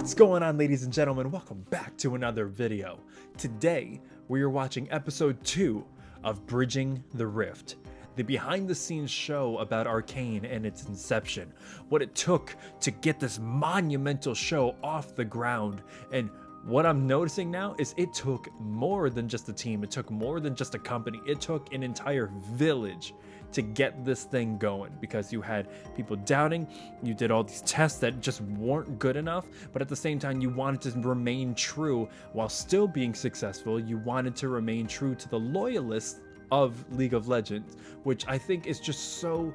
What's going on, ladies and gentlemen? Welcome back to another video. Today, we are watching episode 2 of Bridging the Rift, the behind the scenes show about Arcane and its inception, what it took to get this monumental show off the ground. And what I'm noticing now is it took more than just a team, it took more than just a company, it took an entire village to get this thing going, because you had people doubting, you did all these tests that just weren't good enough, but at the same time you wanted to remain true while still being successful. You wanted to remain true to the loyalists of League of Legends, which I think is just so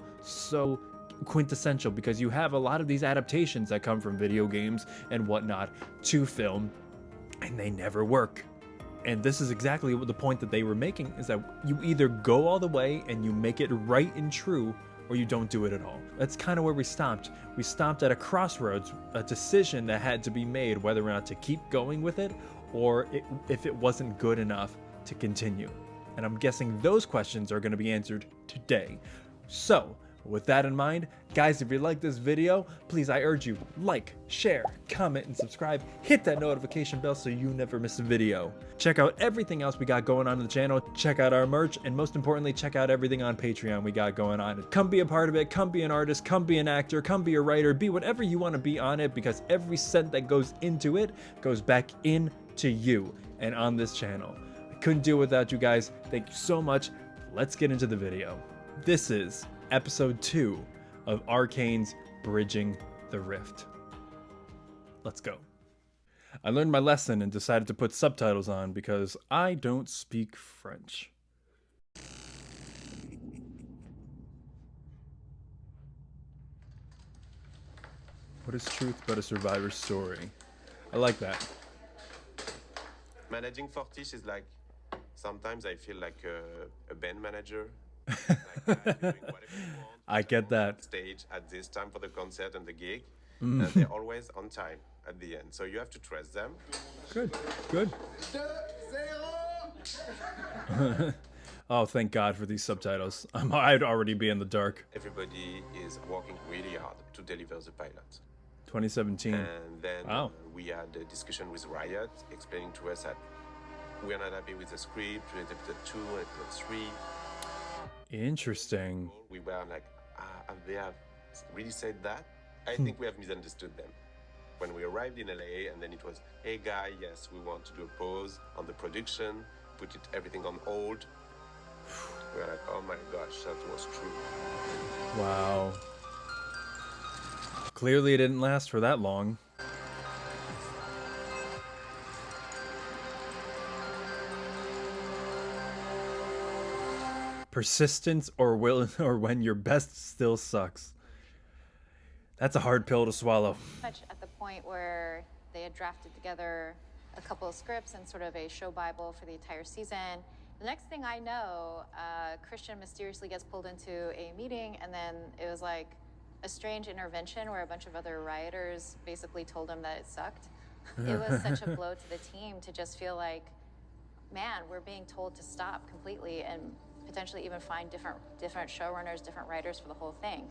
quintessential, because you have a lot of these adaptations that come from video games and whatnot to film, and they never work. And this is exactly what the point that they were making, is that you either go all the way and you make it right and true, or you don't do it at all. That's kind of where we stopped. We stopped at a crossroads, a decision that had to be made, whether or not to keep going with it, or if it wasn't good enough to continue. And I'm guessing those questions are going to be answered today. So, with that in mind, guys, if you like this video, please, I urge you, like, share, comment, and subscribe. Hit that notification bell so you never miss a video. Check out everything else we got going on in the channel. Check out our merch, and most importantly, check out everything on Patreon we got going on. Come be a part of it, come be an artist, come be an actor, come be a writer, be whatever you want to be on it, because every cent that goes into it goes back into you and on this channel. I couldn't do it without you guys. Thank you so much. Let's get into the video. This is episode 2 of Arcane's Bridging the Rift. Let's go. I learned my lesson and decided to put subtitles on because I don't speak French. What is truth but a survivor's story? I like that. Managing Fortiche is like, sometimes I feel like a band manager. Like, I get that. Stage at this time for the concert and the gig, and they're always on time at the end. So you have to trust them. Good. Oh, thank God for these subtitles. I'd already be in the dark. Everybody is working really hard to deliver the pilot. 2017. And then wow. We had a discussion with Riot, explaining to us that we're not happy with the script, with episode 2 and episode 3. Interesting. We were like, they have really said that? I think we have misunderstood them. When we arrived in LA, and then it was, hey guy, yes, we want to do a pause on the production, put everything on hold. We were like, oh my gosh, that was true. Wow. Clearly it didn't last for that long. Persistence or when your best still sucks. That's a hard pill to swallow. Much at the point where they had drafted together a couple of scripts and sort of a show bible for the entire season. The next thing I know, Christian mysteriously gets pulled into a meeting, and then it was like a strange intervention where a bunch of other rioters basically told him that it sucked. It was such a blow to the team to just feel like, man, we're being told to stop completely and potentially even find different showrunners, different writers for the whole thing.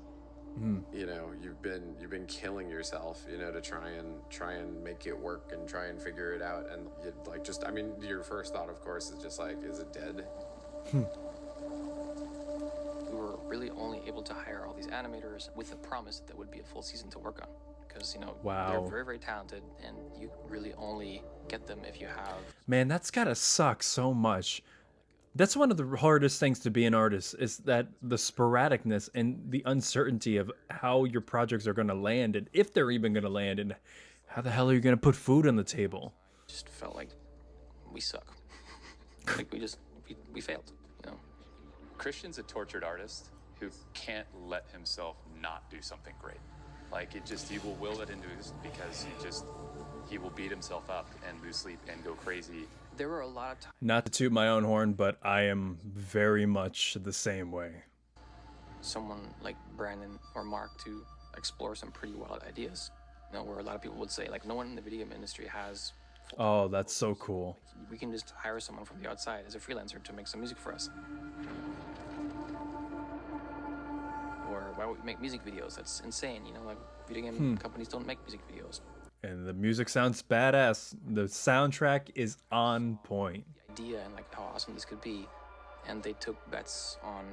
You know, you've been killing yourself, you know, to try and make it work and try and figure it out, and like, just, I mean, your first thought, of course, is just like, is it dead? We were really only able to hire all these animators with the promise that there would be a full season to work on, because, you know, wow, they're very, very talented, and you really only get them if you have. Man, that's gotta suck so much. That's one of the hardest things to be an artist, is that the sporadicness and the uncertainty of how your projects are going to land, and if they're even going to land, and how the hell are you going to put food on the table? Just felt like we suck. Like we failed, you know. Christian's a tortured artist who can't let himself not do something great. Like, he will will it into his, because he will beat himself up and lose sleep and go crazy. There were a lot of times. Not to toot my own horn, but I am very much the same way. Someone like Brandon or Mark to explore some pretty wild ideas. You know, where a lot of people would say, like, no one in the video game industry has. Oh, that's so cool. We can just hire someone from the outside as a freelancer to make some music for us. Or why would we make music videos? That's insane, you know, like video game companies don't make music videos. And the music sounds badass. The soundtrack is on point. The idea and like how awesome this could be, and they took bets on,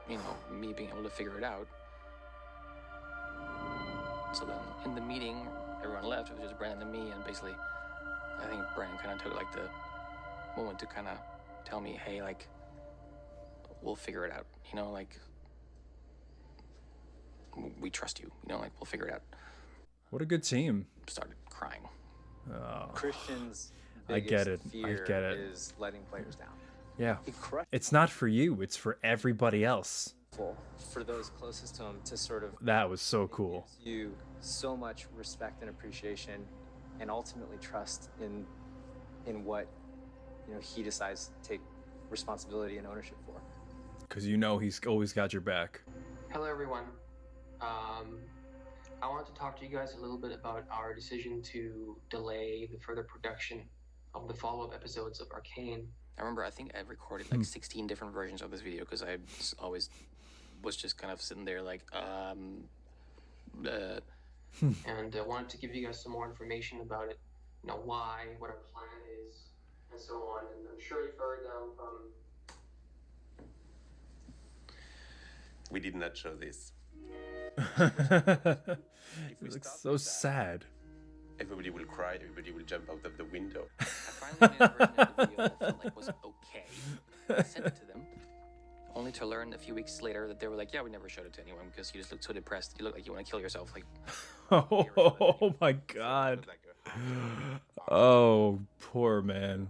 you know, me being able to figure it out. So then in the meeting, everyone left. It was just Brandon and me, and basically, I think Brandon kind of took like the moment to kind of tell me, hey, like, we'll figure it out. You know, like, we trust you. You know, like, we'll figure it out. What a good team. Started crying. Oh, Christian's I get it. biggest I fear get it. is letting players down. Yeah. He crushed It's not for you, it's for everybody else. for those closest to him to sort of That was so cool. gives you so much respect and appreciation, and ultimately trust in what he decides to take responsibility and ownership for. Because you know he's always got your back. Hello, everyone. I wanted to talk to you guys a little bit about our decision to delay the further production of the follow-up episodes of Arcane. I remember, I think I recorded like 16 different versions of this video because I always was just kind of sitting there like, And I wanted to give you guys some more information about it. You know, why, what our plan is, and so on. And I'm sure you've heard from... We did not show this. He looks so sad. Everybody will cry, everybody will jump out of the window. I finally made a version of the video that felt like was okay. I sent it to them, only to learn a few weeks later that they were like, yeah, we never showed it to anyone because you just look so depressed. You look like you want to kill yourself. Like, Oh my god. Oh, poor man.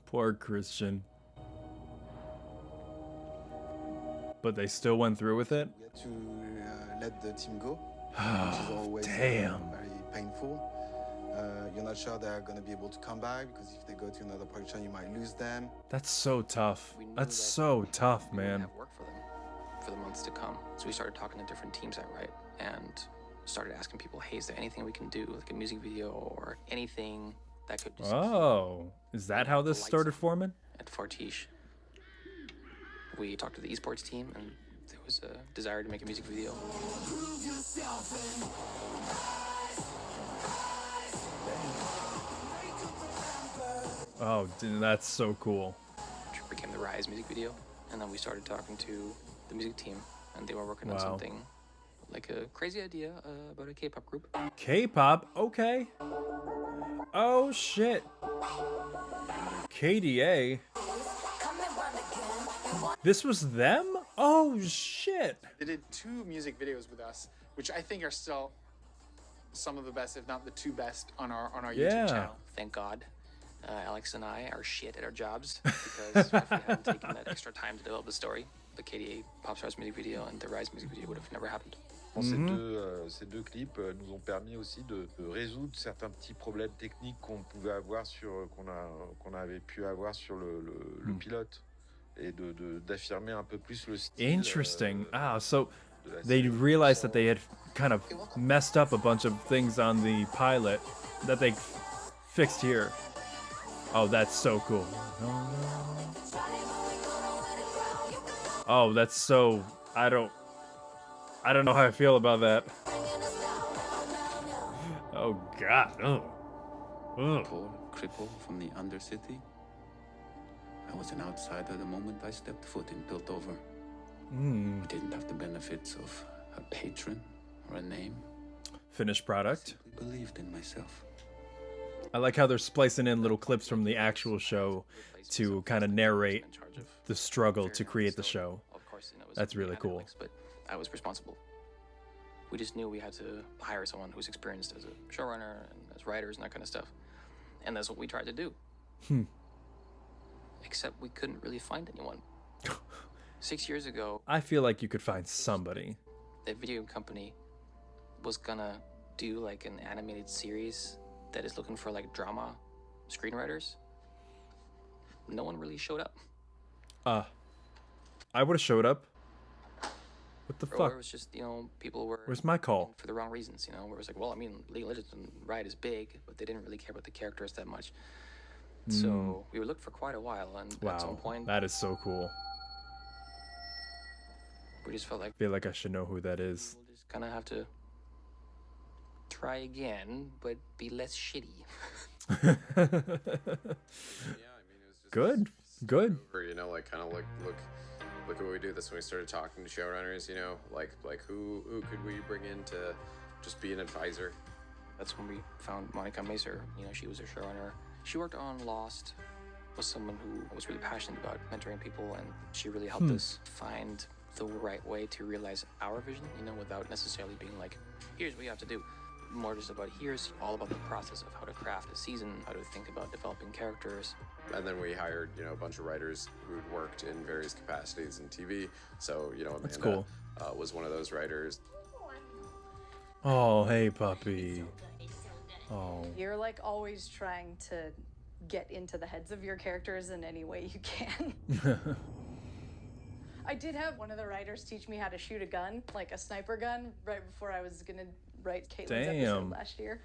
Poor Christian. But they still went through with it? We had to let the team go, which is always Damn. very painful. You're not sure they're going to be able to come back, because if they go to another production, you might lose them. That's so tough. we knew That's that so tough, we wouldn't man. have work for them for the months to come. So we started talking to different teams at Riot and started asking people, hey, is there anything we can do, like a music video or anything that could just Oh, is that how this started forming? at Fortiche. We talked to the esports team, and there was a desire to make a music video. Oh, dude, that's so cool. Which became the Rise music video. And then we started talking to the music team, and they were working on Wow. something like a crazy idea about a K-pop group. K-pop? Okay. Oh, shit. KDA? This was them? Oh, shit. They did 2 music videos with us, which I think are still some of the best, if not the 2 best, on our Yeah. YouTube channel. Thank God, Alex and I are shit at our jobs, because if we hadn't taken that extra time to develop the story, the KDA Pop Stars music video and the Rise music video would have never happened. Ces deux clips nous ont permis aussi de résoudre certains petits problèmes techniques qu'on pouvait avoir qu'on avait pu avoir sur le pilote, et d'affirmer un peu plus le style. Interesting. So they realized that they had kind of messed up a bunch of things on the pilot that they fixed here. Oh, that's so cool. Oh, that's so... I don't know how I feel about that. Oh, God. Ugh. Ugh. Poor cripple from the Undercity. I was an outsider the moment I stepped foot in Piltover. I didn't have the benefits of a patron or a name. Finished product. I believed in myself. I like how they're splicing in little clips from the actual show to kind of narrate the struggle to create the show. Of course, it was That's really cool. Alex, but I was responsible. We just knew we had to hire someone who's experienced as a showrunner and as writers and that kind of stuff. And that's what we tried to do. Except we couldn't really find anyone. 6 years ago, I feel like you could find somebody. the video company was gonna do like an animated series that is looking for like drama screenwriters. No one really showed up. I would have showed up. What the Or fuck? it was just, people were Where's my call? for the wrong reasons, where it was like, well, I mean, League of Legends and Riot is big, but they didn't really care about the characters that much. So we looked for quite a while, and at some Wow, point, that is so cool. we just felt like I feel like I should know who that is. we'll just kind of have to try again, but be less shitty. Yeah, I mean, it was just Good. Good. over, you know, like kind of look at what we do. That's when we started talking to showrunners, you know, like who could we bring in to just be an advisor. That's when we found Monica Mazer. You know, she was a showrunner. She worked on Lost, was someone who was really passionate about mentoring people, and she really helped us find the right way to realize our vision, you know, without necessarily being like, here's what you have to do. More just about here's all about the process of how to craft a season, how to think about developing characters. And then we hired, you know, a bunch of writers who'd worked in various capacities in TV. So, you know, Amanda That's cool. Was one of those writers. Oh, hey, puppy. Oh. You're like always trying to get into the heads of your characters in any way you can. I did have one of the writers teach me how to shoot a gun, like a sniper gun, right before I was gonna write Caitlin's episode last year.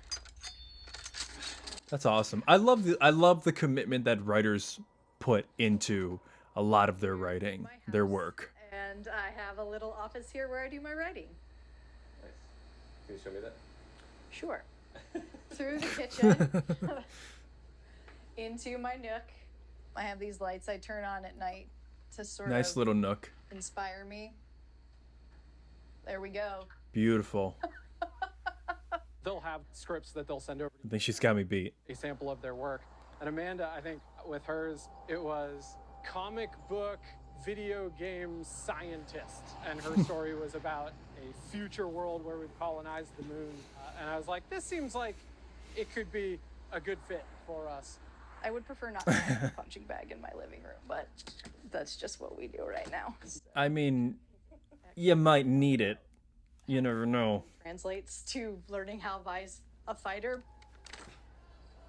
That's awesome. I love the commitment that writers put into a lot of their writing, their work. And I have a little office here where I do my writing. Nice. Can you show me that? Sure. Through the kitchen, into my nook. I have these lights I turn on at night to sort Nice of little nook. inspire me. There we go. Beautiful. They'll have scripts that they'll send over I think she's got me beat. a sample of their work. And Amanda, I think with hers, it was comic book video game scientist. And her story was about a future world where we've colonized the moon. And I was like, this seems like it could be a good fit for us. I would prefer not to have a punching bag in my living room, but that's just what we do right now. I mean, you might need it. You never know. Translates to learning how to vice a fighter.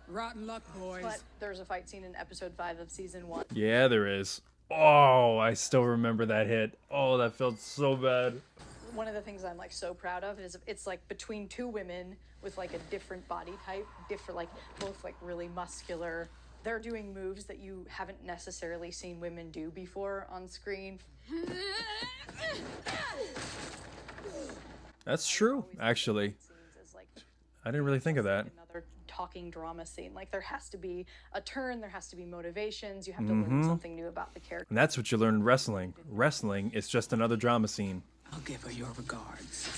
Rotten luck, boys. But there's a fight scene in episode 5 of season 1. Yeah, there is. Oh, I still remember that hit. Oh, that felt so bad. One of the things I'm like so proud of is it's like between two women with like a different body type, different, like both like really muscular. They're doing moves that you haven't necessarily seen women do before on screen. That's true, actually. I didn't really think of that. Another talking drama scene. Like there has to be a turn, there has to be motivations. You have to learn something new about the character. And that's what you learn in wrestling. Wrestling is just another drama scene. I'll give her your regards.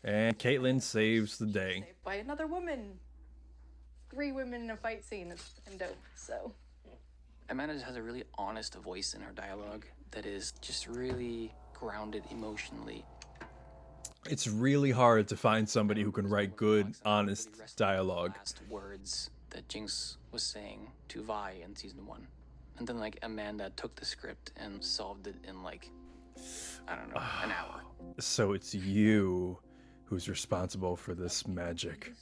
And Caitlin saves the day. Saved by another woman. 3 women in a fight scene. It's fucking dope. So Amanda has a really honest voice in her dialogue that is just really grounded emotionally. It's really hard to find somebody who can write good, honest dialogue. Last words that Jinx was saying to Vi in season 1. And then like Amanda took the script and solved it in like, I don't know, an hour. So it's you who's responsible for this magic.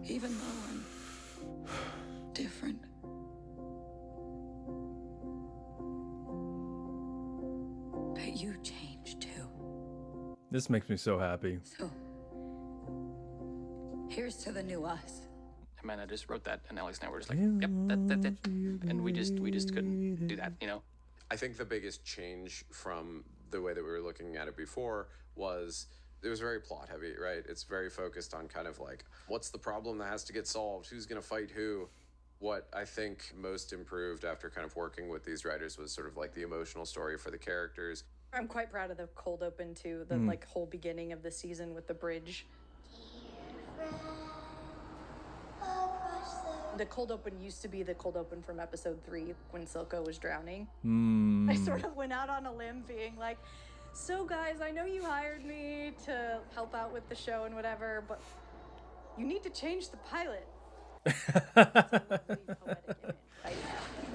Even though I'm different. But you change too. This makes me so happy. So, here's to the new us. Amanda just wrote that, and Alex and I were just like, yep, that's it. And we just couldn't do that, you know? I think the biggest change from the way that we were looking at it before was it was very plot heavy, right? It's very focused on kind of like, what's the problem that has to get solved? Who's going to fight who? What I think most improved after kind of working with these writers was sort of like the emotional story for the characters. I'm quite proud of the cold open too. The like whole beginning of the season with the bridge. The cold open used to be the cold open from episode 3 when Silco was drowning. I sort of went out on a limb being like, so guys, I know you hired me to help out with the show and whatever, but you need to change the pilot. It's a lovely poetic image, right?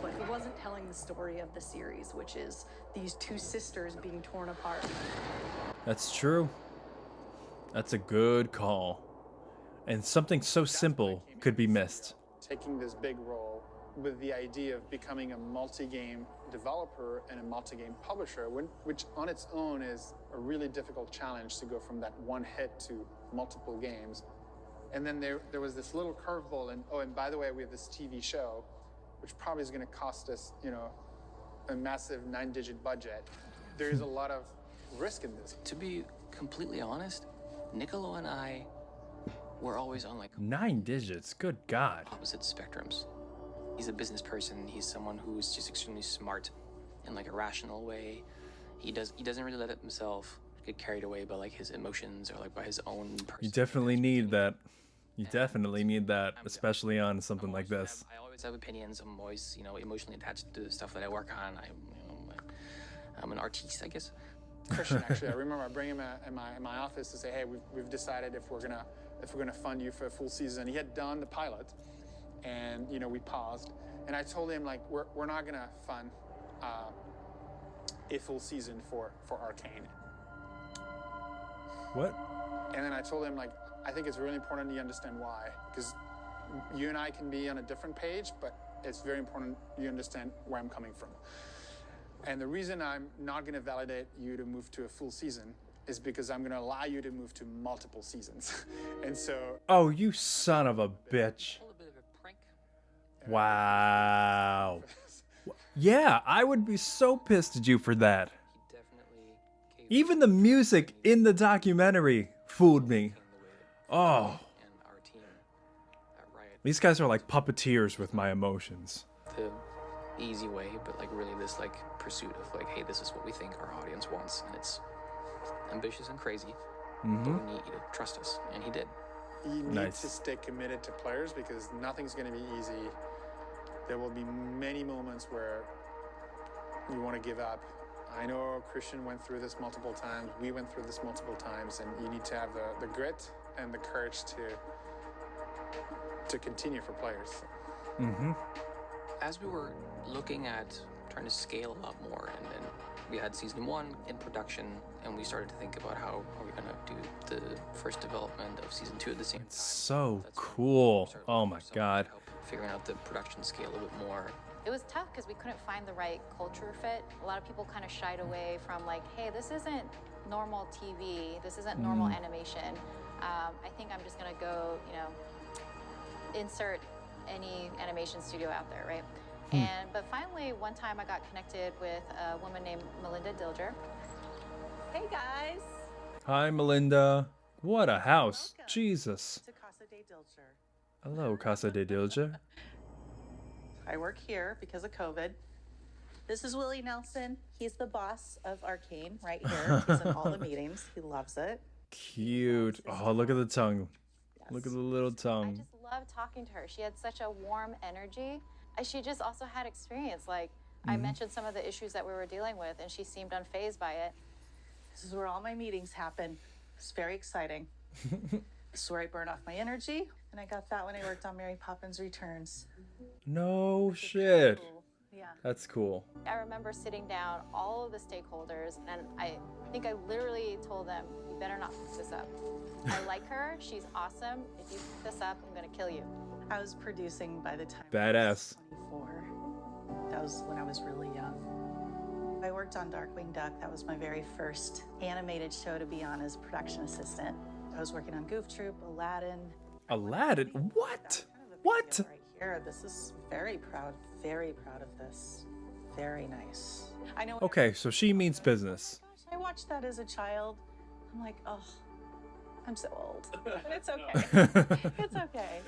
But it wasn't telling the story of the series, which is these 2 sisters being torn apart. That's true. That's a good call. And something so simple could be missed. Taking this big role with the idea of becoming a multi-game developer and a multi-game publisher, which on its own is a really difficult challenge to go from that one hit to multiple games. And then there was this little curveball, and by the way, we have this TV show, which probably is going to cost us, you know, a massive 9-digit budget. there's a lot of risk in this. To be completely honest, Niccolo and I were always on like 9 digits. Good God. opposite spectrums. He's a business person. He's someone who's just extremely smart in like a rational way. He doesn't really let himself get carried away by like his emotions or like by his own person. You definitely need that. You definitely need that, especially on something like this. I always have opinions. I'm always, emotionally attached to the stuff that I work on. I'm an artiste, I guess. Christian, actually, I remember I bring him in my office to say, hey, we've decided if we're gonna fund you for a full season. He had done the pilot, and we paused, and I told him like we're not gonna fund a full season for Arcane. What? And then I told him like I think it's really important you understand why, because you and I can be on a different page, but it's very important you understand where I'm coming from. And the reason I'm not going to validate you to move to a full season is because I'm going to allow you to move to multiple seasons. And so... Oh, you son of a bitch. A little bit of a prank. Wow. Yeah, I would be so pissed at you for that. He definitely caved Even the music in the documentary fooled me. Oh. and our team at Riot These guys are like puppeteers with my emotions. the easy way, but like really this like pursuit of like, hey, this is what we think our audience wants, and it's ambitious and crazy, but we need you to trust us, and he did. You need Nice. to stay committed to players because nothing's going to be easy. There will be many moments where you want to give up. I know Christian went through this multiple times. We went through this multiple times, and you need to have the grit and the courage to continue for players. As we were looking at trying to scale a lot more, and then we had season 1 in production, and we started to think about how are we going to do the first development of season 2 at the same time. So That's when we cool. started Oh looking my for someone to God. help figuring out the production scale a bit more. It was tough because we couldn't find the right culture fit. A lot of people kind of shied away from like, hey, this isn't normal TV. This isn't normal animation. I think I'm just gonna go, insert any animation studio out there, right? But finally, one time I got connected with a woman named Melinda Dilger. Hey guys, Hi, Melinda. What a house. Welcome. Jesus. to Casa de Dilger. Hello, Casa de Dilger. I work here because of COVID. This is Willie Nelson. He's the boss of Arcane right here. He's in all the meetings. He loves it. Cute. Oh, look at the tongue. Yes. Look at the little I tongue. just loved talking to her. She had such a warm energy. She just also had experience. Like I mentioned some of the issues that we were dealing with, and she seemed unfazed by it. This is where all my meetings happen. It's very exciting. This is where I burn off my energy, and I got that when I worked on Mary Poppins Returns. No shit. Cool. Yeah. That's cool. I remember sitting down all of the stakeholders, and I think I literally told them, you better not fuck this up. I like her. She's awesome. If you fuck this up, I'm going to kill you. I was producing by the time Badass. I was 24. That was when I was really young. I worked on Darkwing Duck. That was my very first animated show to be on as production assistant. I was working on Goof Troop, Aladdin. Aladdin? What? What? Right here. This is very proud of this. Very nice. I know. Okay, so she means business. Gosh, I watched that as a child. I'm like, oh, I'm so old. But it's okay. It's okay.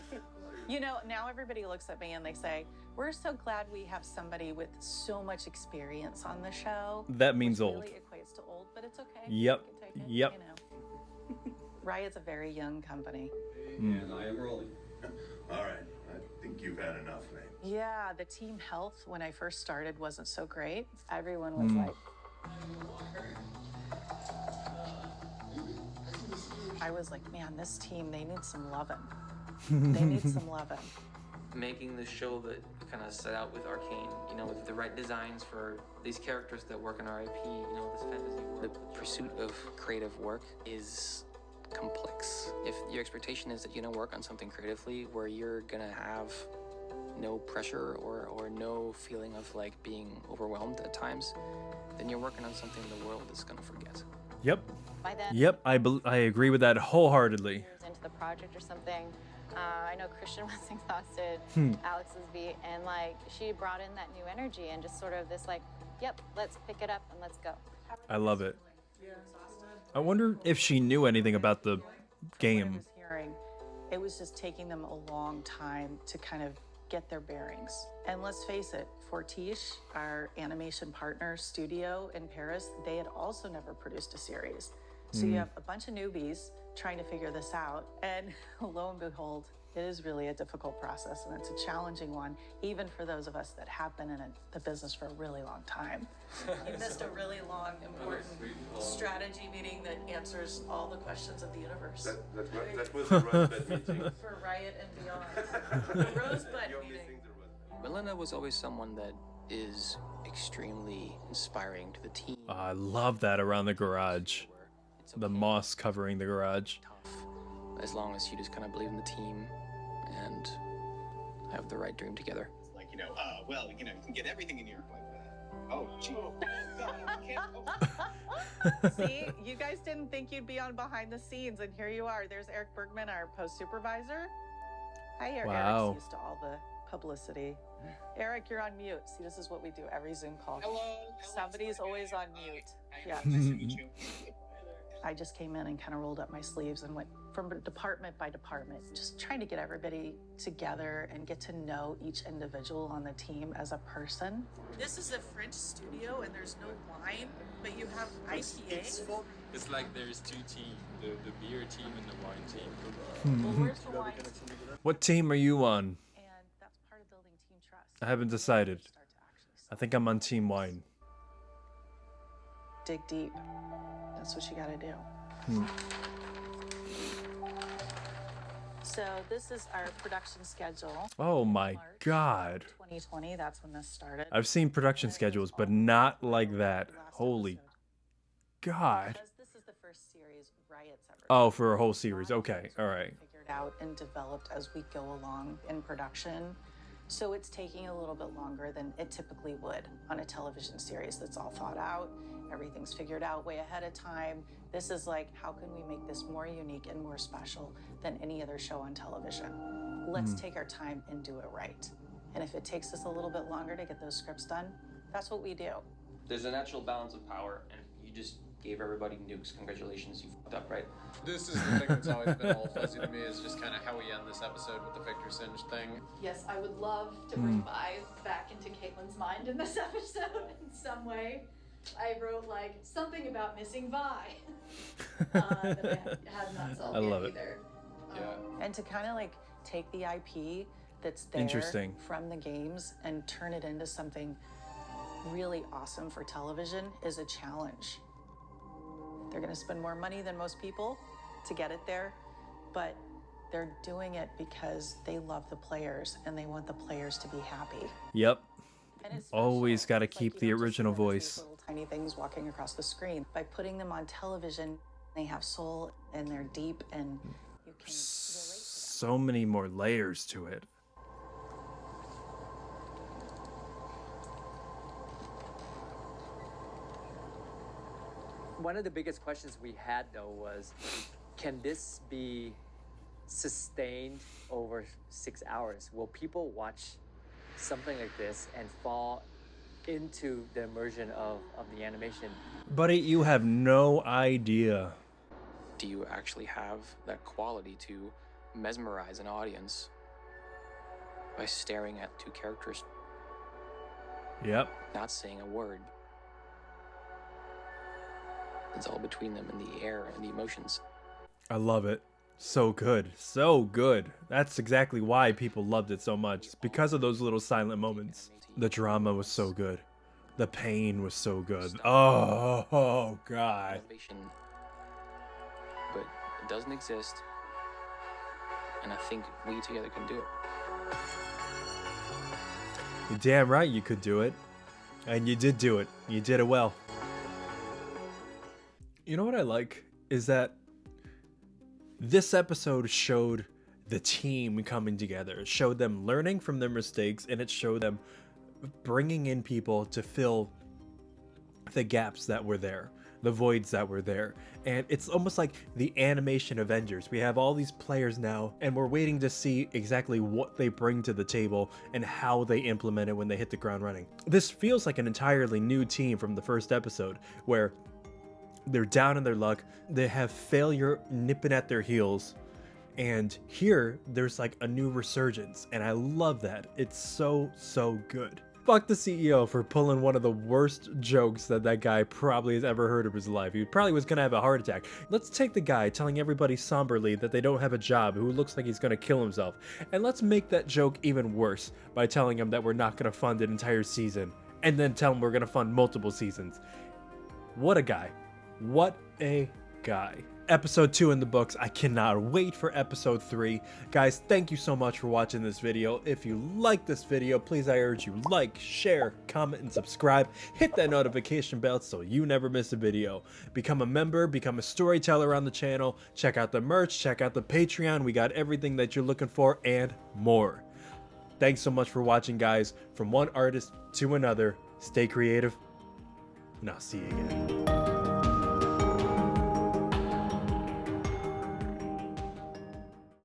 Now everybody looks at me and they say, we're so glad we have somebody with so much experience on the show. That means Which old. really equates to old, but it's okay. Yep. You can take it, Yep. Riot's a very young company. And I am rolling. All right. I think you've had enough, mate. Yeah, the team health when I first started wasn't so great. Everyone was like, I was like, man, this team, they need some loving. They need some loving. Making the show that we kind of set out with Arcane, with the right designs for these characters that work in our IP, this fantasy world. The pursuit of creative work is complex. If your expectation is that you're gonna work on something creatively where you're gonna have no pressure or no feeling of like being overwhelmed at times, then you're working on something the world is gonna forget. Yep. By then, Yep, I agree with that wholeheartedly. years into the project or something, I know Christian was exhausted, Alex was beat, and like she brought in that new energy and just sort of this like, yep, let's pick it up and let's go. I love it. I wonder if she knew anything about the game. Hearing, it was just taking them a long time to kind of get their bearings. And let's face it, Fortiche, our animation partner studio in Paris, they had also never produced a series. So you have a bunch of newbies trying to figure this out. And lo and behold, it is really a difficult process and it's a challenging one, even for those of us that have been in the business for a really long time. You missed a really long, important strategy meeting that answers all the questions of the universe. That was a Rosebud meeting. For Riot and beyond. The Rosebud meeting. Melinda was always someone that is extremely inspiring to the team. I love that around the garage. The moss covering the garage. As long as you just kind of believe in the team and have the right dream together. Like, well, you can get everything in New York like that. Oh, gee. See, you guys didn't think you'd be on behind the scenes, and here you are. There's Eric Bergman, our post supervisor. Hi, Eric. Wow. Eric's used to all the publicity. Eric, you're on mute. See, this is what we do every Zoom call. Hello. Somebody's always on mute. Yeah. Nice to meet you. I just came in and kind of rolled up my sleeves and went from department by department, just trying to get everybody together and get to know each individual on the team as a person. This is a French studio and there's no wine, but you have IPA. It's like there's two teams, the beer team and the wine team. Well, where's the wine? What team are you on? And that's part of building team trust. I haven't decided. I think I'm on Team Wine. Dig deep. That's what you gotta do. So this is our production schedule. Oh my God. 2020, that's when this started. I've seen production schedules, but not like that. Holy God. Because this is the first series Riot's ever Oh, for a whole series. Okay. All right. figured out and developed as we go along in production. So it's taking a little bit longer than it typically would on a television series that's all thought out. Everything's figured out way ahead of time. This is like, how can we make this more unique and more special than any other show on television? Let's take our time and do it right. And if it takes us a little bit longer to get those scripts done, that's what we do. There's a natural balance of power, and you just gave everybody nukes. Congratulations, you fucked up, right? This is the thing that's always been all fuzzy to me, is just kind of how we end this episode with the Victor Singe thing. Yes, I would love to bring Vi back into Caitlin's mind in this episode in some way. I wrote like something about missing Vi that I have not solved I yet love it. either. And to kind of like take the IP that's there Interesting. from the games and turn it into something really awesome for television is a challenge. They're going to spend more money than most people to get it there, but they're doing it because they love the players and they want the players to be happy. Yep. And it's Always got to It's like keep you the don't just original see them as these voice. little tiny things walking across the screen. By putting them on television, they have soul and they're deep and you can So many more layers to it. One of the biggest questions we had, though, was can this be sustained over 6 hours? Will people watch something like this and fall into the immersion of the animation? Buddy, you have no idea. Do you actually have that quality to mesmerize an audience by staring at two characters, Yep. not saying a word? It's all between them and the air and the emotions. I love it. So good. So good. That's exactly why people loved it so much. It's because of those little silent moments. The drama was so good. The pain was so good. Oh God. Motivation, but it doesn't exist, and I think we together can do it. You're damn right you could do it. And you did do it. You did it well. You know what I like is that this episode showed the team coming together. It showed them learning from their mistakes, and it showed them bringing in people to fill the gaps that were there. the voids that were there. And it's almost like the animation Avengers. We have all these players now, and we're waiting to see exactly what they bring to the table and how they implement it when they hit the ground running. This feels like an entirely new team from the first episode, where they're down in their luck, they have failure nipping at their heels, and here there's like a new resurgence, and I love that. It's so good. Fuck the CEO for pulling one of the worst jokes that guy probably has ever heard of his life. He probably was gonna have a heart attack. Let's take the guy telling everybody somberly that they don't have a job, who looks like he's gonna kill himself, and let's make that joke even worse by telling him that we're not gonna fund an entire season, and then tell him we're gonna fund multiple seasons. What a guy. What a guy. Episode 2 in the books. I cannot wait for episode 3. Guys, thank you so much for watching this video. If you like this video, please, I urge you, like, share, comment, and subscribe. Hit that notification bell so you never miss a video. Become a member, become a storyteller on the channel. Check out the merch, check out the Patreon. We got everything that you're looking for and more. Thanks so much for watching, guys. From one artist to another, stay creative, and I'll see you again.